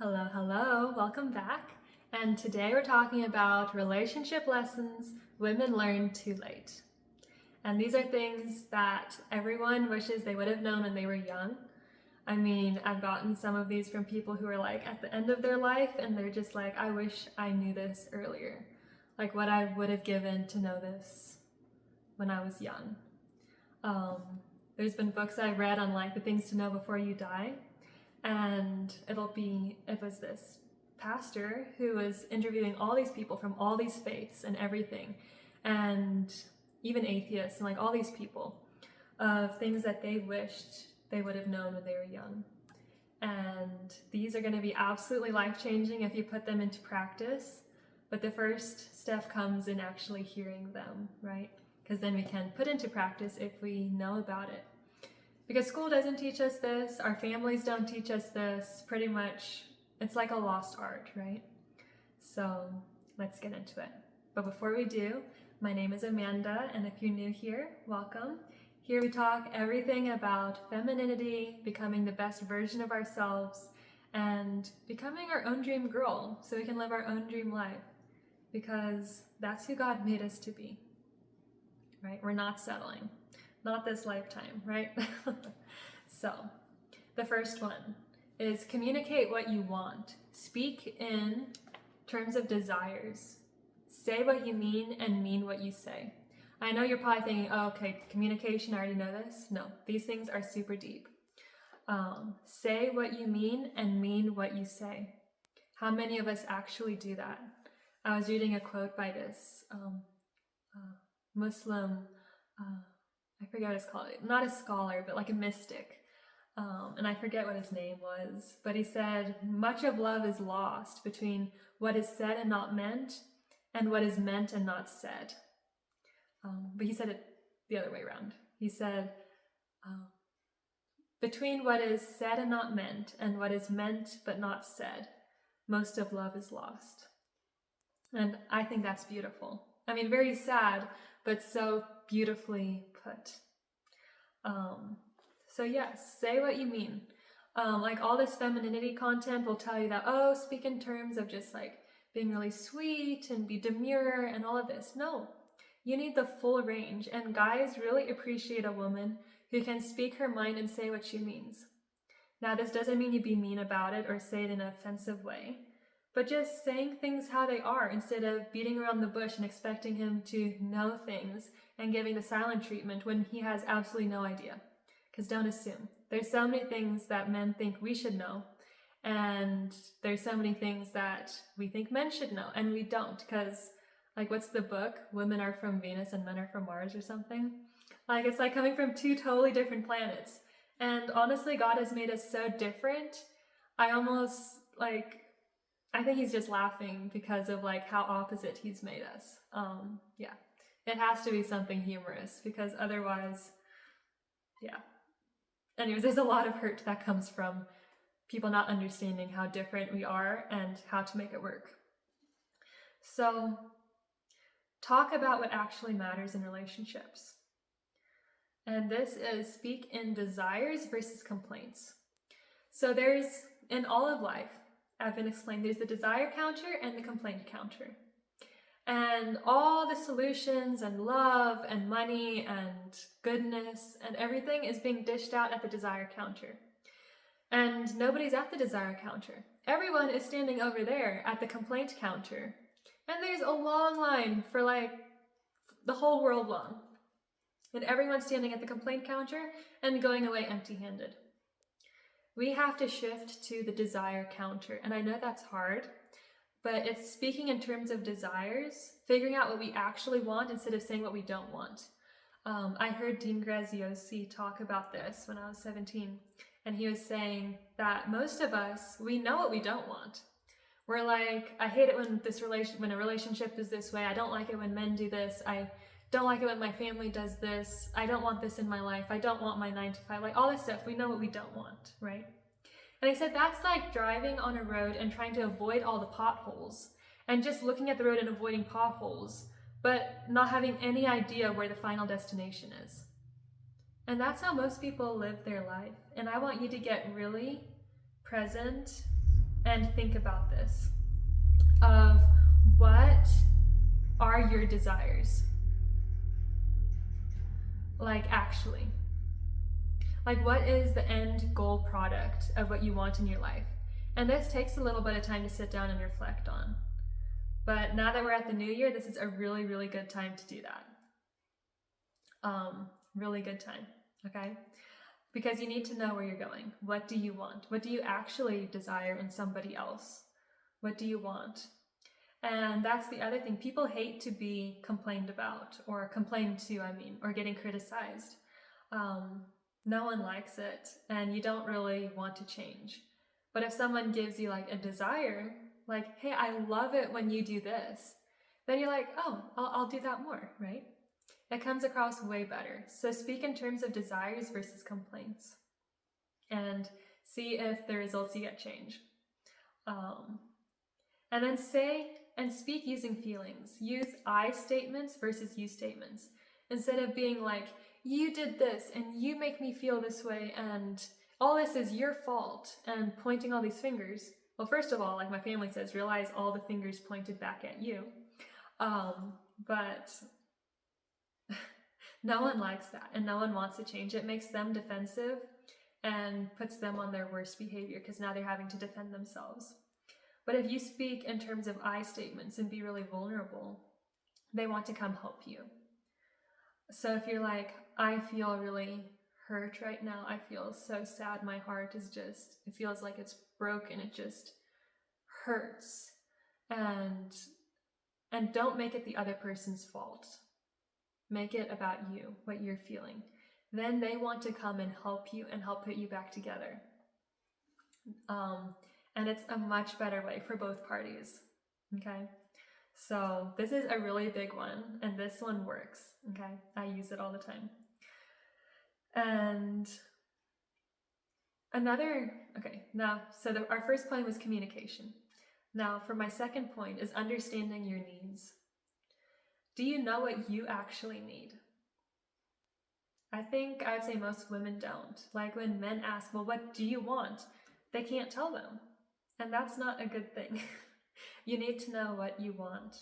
Hello, hello, welcome back. And today we're talking about relationship lessons women learn too late. And these are things that everyone wishes they would have known when they were young. I mean, I've gotten some of these from people who are like at the end of their life and they're just like, I wish I knew this earlier. Like what I would have given to know this when I was young. There's been books I read on like the things to know before you die. And it was this pastor who was interviewing all these people from all these faiths and everything, and even atheists and like all these people of things that they wished they would have known when they were young. And these are going to be absolutely life-changing if you put them into practice. But the first step comes in actually hearing them, right? Because then we can put into practice if we know about it. Because school doesn't teach us this, our families don't teach us this, pretty much it's like a lost art, right? So let's get into it. But before we do, my name is Amanda, and if you're new here, welcome. Here we talk everything about femininity, becoming the best version of ourselves, and becoming our own dream girl so we can live our own dream life. Because that's who God made us to be, right? We're not settling. Not this lifetime, right? So, the first one is communicate what you want. Speak in terms of desires. Say what you mean and mean what you say. I know you're probably thinking, oh, okay, communication, I already know this. No, these things are super deep. Say what you mean and mean what you say. How many of us actually do that? I was reading a quote by this Muslim I forget what it's called, not a scholar, but like a mystic. And I forget what his name was, but he said, much of love is lost between what is said and not meant and what is meant and not said. But he said it the other way around. He said, between what is said and not meant and what is meant but not said, most of love is lost. And I think that's beautiful. I mean, very sad, but so beautifully put. So yes, say what you mean. Like all this femininity content will tell you that, oh, speak in terms of just like being really sweet and be demure and all of this. No, you need the full range, and guys really appreciate a woman who can speak her mind and say what she means. Now, this doesn't mean you be mean about it or say it in an offensive way, but just saying things how they are instead of beating around the bush and expecting him to know things and giving the silent treatment when he has absolutely no idea. Because don't assume. There's so many things that men think we should know, and there's so many things that we think men should know, and we don't. Because, like, what's the book? Women are from Venus and men are from Mars or something? Like, it's like coming from two totally different planets. And honestly, God has made us so different. I think he's just laughing because of like how opposite he's made us. Yeah, it has to be something humorous because otherwise, yeah. Anyways, there's a lot of hurt that comes from people not understanding how different we are and how to make it work. So, talk about what actually matters in relationships. And this is speak in desires versus complaints. So there's, in all of life, I've been explained, there's the desire counter and the complaint counter. And all the solutions and love and money and goodness and everything is being dished out at the desire counter. And nobody's at the desire counter. Everyone is standing over there at the complaint counter. And there's a long line for like the whole world long. And everyone's standing at the complaint counter and going away empty-handed. We have to shift to the desire counter. And I know that's hard, but it's speaking in terms of desires, figuring out what we actually want instead of saying what we don't want. I heard Dean Graziosi talk about this when I was 17, and he was saying that most of us, we know what we don't want. We're like, I hate it when a relationship is this way. I don't like it when men do this. I don't like it when my family does this. I don't want this in my life. I don't want my 9 to 5. Like all this stuff, we know what we don't want, right? And I said, that's like driving on a road and trying to avoid all the potholes and just looking at the road and avoiding potholes, but not having any idea where the final destination is. And that's how most people live their life. And I want you to get really present and think about this of what are your desires? Like, actually. Like, what is the end goal product of what you want in your life? And this takes a little bit of time to sit down and reflect on. But now that we're at the new year, this is a really, really good time to do that. Really good time, okay? Because you need to know where you're going. What do you want? What do you actually desire in somebody else? What do you want? And that's the other thing. People hate to be complained about, or complained to, or getting criticized. No one likes it, and you don't really want to change. But if someone gives you like a desire, like, hey, I love it when you do this, then you're like, oh, I'll do that more, right? It comes across way better. So speak in terms of desires versus complaints, and see if the results you get change. And then say and speak using feelings. Use I statements versus you statements. Instead of being like, you did this and you make me feel this way and all this is your fault, and pointing all these fingers. Well, first of all, like my family says, realize all the fingers pointed back at you. But no one likes that, and no one wants to change. It makes them defensive and puts them on their worst behavior because now they're having to defend themselves. But if you speak in terms of I statements and be really vulnerable, they want to come help you. So if you're like, I feel really hurt right now, I feel so sad, my heart is just, it feels like it's broken, it just hurts. And don't make it the other person's fault. Make it about you, what you're feeling. Then they want to come and help you and help put you back together. And it's a much better way for both parties, okay? So this is a really big one, and this one works, okay? I use it all the time. And our first point was communication. Now, for my second point is understanding your needs. Do you know what you actually need? I think I would say most women don't. Like when men ask, well, what do you want? They can't tell them. And that's not a good thing. You need to know what you want,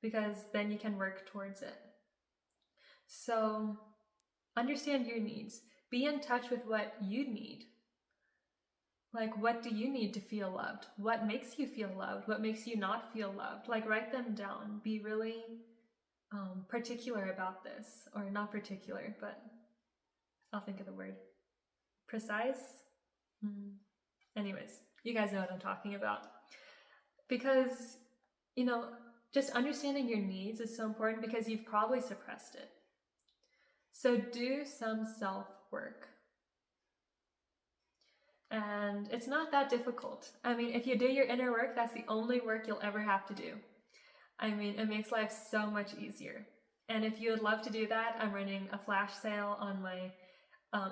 because then you can work towards it. So understand your needs. Be in touch with what you need. Like, what do you need to feel loved? What makes you feel loved? What makes you not feel loved? Like, write them down. Be really particular about this. Or not particular, but I'll think of the word. Precise? Anyways, you guys know what I'm talking about. Because, just understanding your needs is so important because you've probably suppressed it. So do some self-work. And it's not that difficult. If you do your inner work, that's the only work you'll ever have to do. It makes life so much easier. And if you would love to do that, I'm running a flash sale on my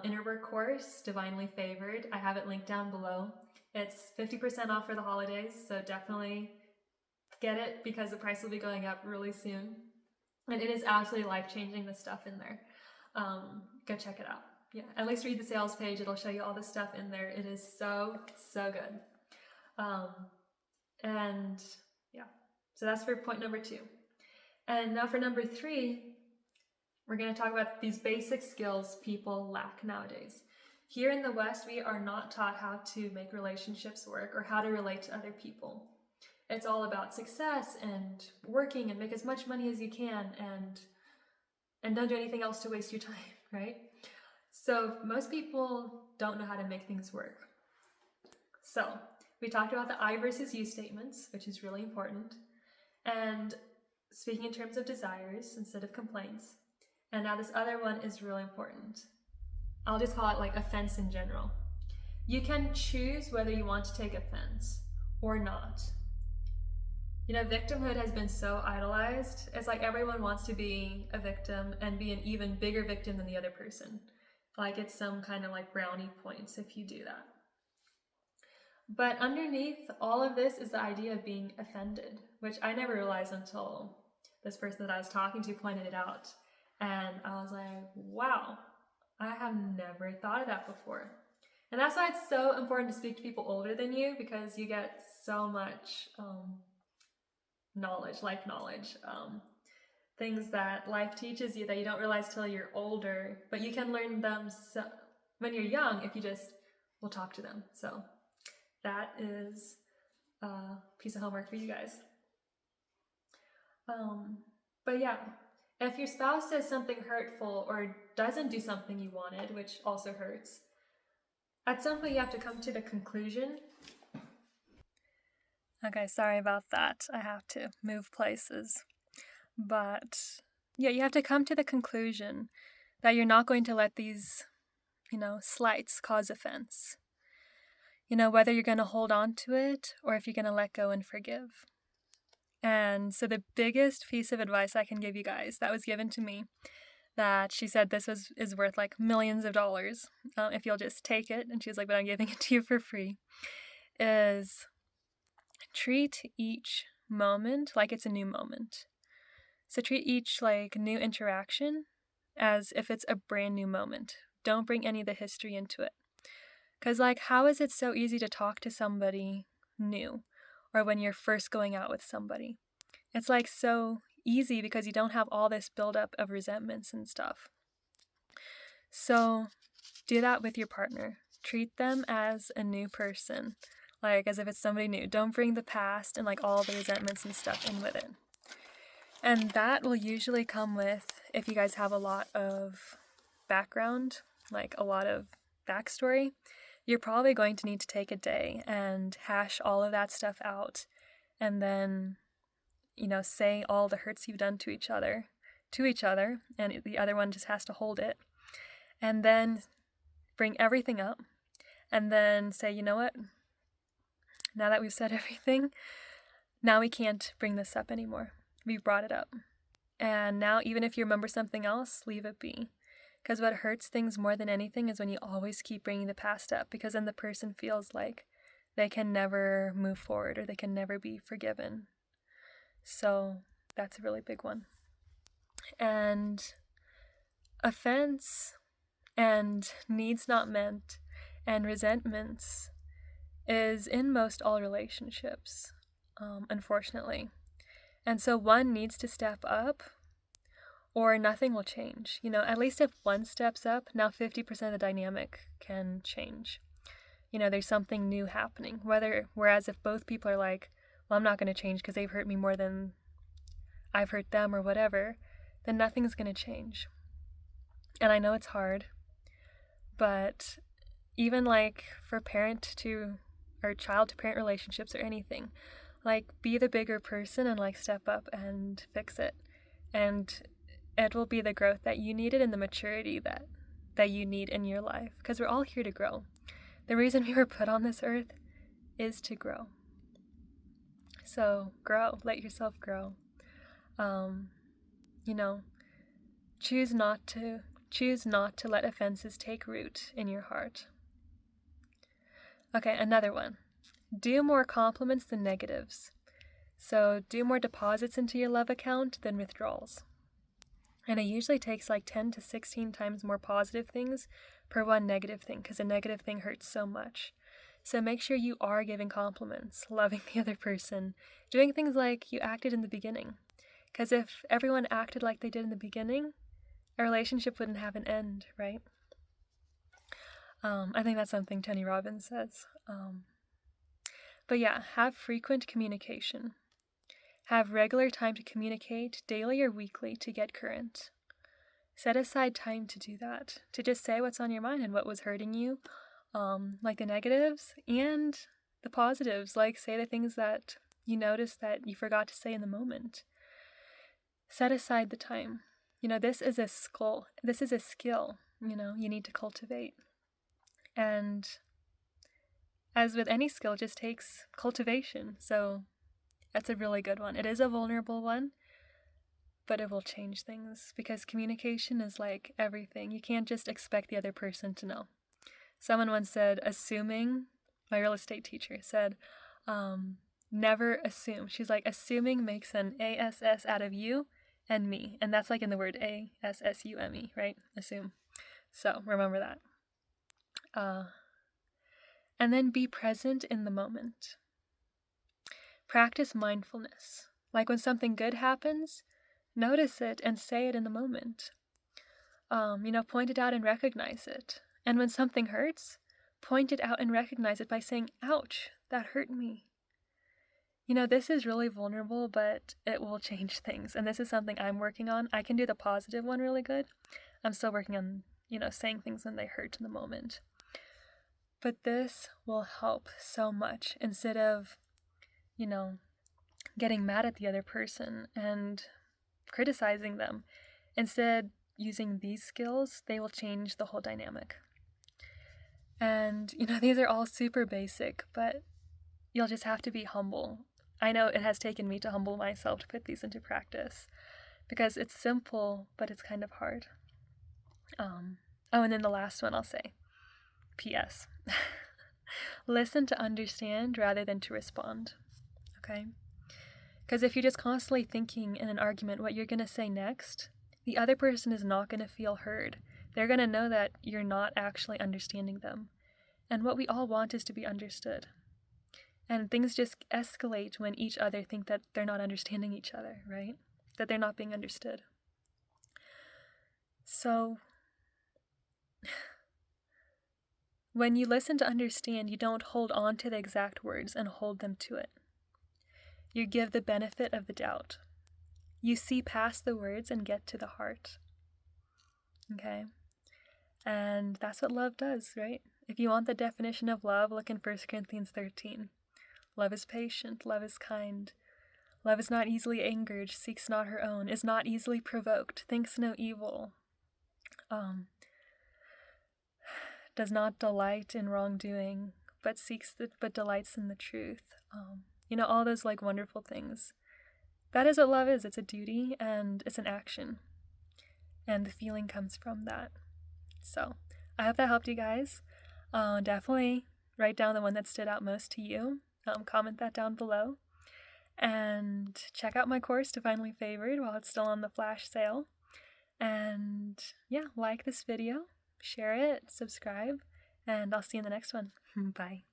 inner work course, Divinely Favored. I have it linked down below. It's 50% off for the holidays, so definitely get it because the price will be going up really soon. And it is absolutely life-changing, the stuff in there. Go check it out. Yeah, at least read the sales page. It'll show you all the stuff in there. It is so, so good. So that's for point number 2. And now for number 3, we're going to talk about these basic skills people lack nowadays. Here in the West, we are not taught how to make relationships work or how to relate to other people. It's all about success and working and make as much money as you can and don't do anything else to waste your time, right? So most people don't know how to make things work. So we talked about the I versus you statements, which is really important, and speaking in terms of desires instead of complaints. And now this other one is really important. I'll just call it like offense in general. You can choose whether you want to take offense or not. Victimhood has been so idolized. It's like everyone wants to be a victim and be an even bigger victim than the other person. Like it's some kind of like brownie points if you do that. But underneath all of this is the idea of being offended, which I never realized until this person that I was talking to pointed it out. And I was like, wow, I have never thought of that before. And that's why it's so important to speak to people older than you, because you get so much life knowledge, things that life teaches you that you don't realize till you're older, but you can learn them when you're young if you just will talk to them. So that is a piece of homework for you guys. But yeah, if your spouse says something hurtful or doesn't do something you wanted, which also hurts, at some point you have to come to the conclusion. Okay, sorry about that. I have to move places. But yeah, you have to come to the conclusion that you're not going to let these, slights cause offense. Whether you're going to hold on to it or if you're going to let go and forgive. And so the biggest piece of advice I can give you guys that was given to me, that she said this is worth like millions of dollars if you'll just take it, and she was like, but I'm giving it to you for free, is treat each moment like it's a new moment. So treat each like new interaction as if it's a brand new moment. Don't bring any of the history into it. Because how is it so easy to talk to somebody new, or when you're first going out with somebody? It's so easy because you don't have all this buildup of resentments and stuff. So do that with your partner. Treat them as a new person, as if it's somebody new. Don't bring the past and all the resentments and stuff in with it. And that will usually come with, if you guys have a lot of background, a lot of backstory, you're probably going to need to take a day and hash all of that stuff out, and then say all the hurts you've done to each other, and the other one just has to hold it. And then bring everything up, and then say, you know what? Now that we've said everything, now we can't bring this up anymore. We've brought it up. And now, even if you remember something else, leave it be. Because what hurts things more than anything is when you always keep bringing the past up, because then the person feels like they can never move forward or they can never be forgiven. So that's a really big one. And offense and needs not met and resentments is in most all relationships, unfortunately. And so one needs to step up or nothing will change. At least if one steps up, now 50% of the dynamic can change. There's something new happening. Whereas if both people are like, well, I'm not going to change because they've hurt me more than I've hurt them or whatever, then nothing's going to change. And I know it's hard, but even for parent to or child to parent relationships or anything, be the bigger person and step up and fix it. And it will be the growth that you needed and the maturity that you need in your life, because we're all here to grow. The reason we were put on this earth is to grow. So grow, let yourself grow. Choose not to let offenses take root in your heart. Okay, another one. Do more compliments than negatives. So do more deposits into your love account than withdrawals. And it usually takes 10 to 16 times more positive things per one negative thing, because a negative thing hurts so much. So make sure you are giving compliments, loving the other person, doing things like you acted in the beginning. Because if everyone acted like they did in the beginning, a relationship wouldn't have an end, right? I think that's something Tony Robbins says. But yeah, have frequent communication. Have regular time to communicate, daily or weekly, to get current. Set aside time to do that, to just say what's on your mind and what was hurting you, the negatives and the positives, say the things that you notice that you forgot to say in the moment. Set aside the time. This is a skill. You need to cultivate. And as with any skill, it just takes cultivation. So that's a really good one. It is a vulnerable one, but it will change things, because communication is everything. You can't just expect the other person to know. Someone once said, my real estate teacher said, never assume. She's assuming makes an ASS out of you and me. And that's in the word ASSUME, right? Assume. So remember that. And then be present in the moment. Practice mindfulness. Like when something good happens, notice it and say it in the moment. Point it out and recognize it. And when something hurts, point it out and recognize it by saying, ouch, that hurt me. This is really vulnerable, but it will change things. And this is something I'm working on. I can do the positive one really good. I'm still working on, saying things when they hurt in the moment. But this will help so much instead of, getting mad at the other person and criticizing them. Instead, using these skills, they will change the whole dynamic. And, these are all super basic, but you'll just have to be humble. I know it has taken me to humble myself to put these into practice because it's simple, but it's kind of hard. And then the last one I'll say, P.S. Listen to understand rather than to respond, okay? Because if you're just constantly thinking in an argument what you're going to say next, the other person is not going to feel heard. They're going to know that you're not actually understanding them. And what we all want is to be understood. And things just escalate when each other think that they're not understanding each other, right? That they're not being understood. So, when you listen to understand, you don't hold on to the exact words and hold them to it. You give the benefit of the doubt. You see past the words and get to the heart. Okay? And that's what love does, right? If you want the definition of love, look in 1 Corinthians 13. Love is patient, love is kind. Love is not easily angered, seeks not her own, is not easily provoked, thinks no evil. Does not delight in wrongdoing, but delights in the truth. All those wonderful things. That is what love is. It's a duty and it's an action. And the feeling comes from that. So I hope that helped you guys. Definitely write down the one that stood out most to you. Comment that down below. And check out my course, Divinely Favored, while it's still on the flash sale. And yeah, like this video, share it, subscribe, and I'll see you in the next one. Bye.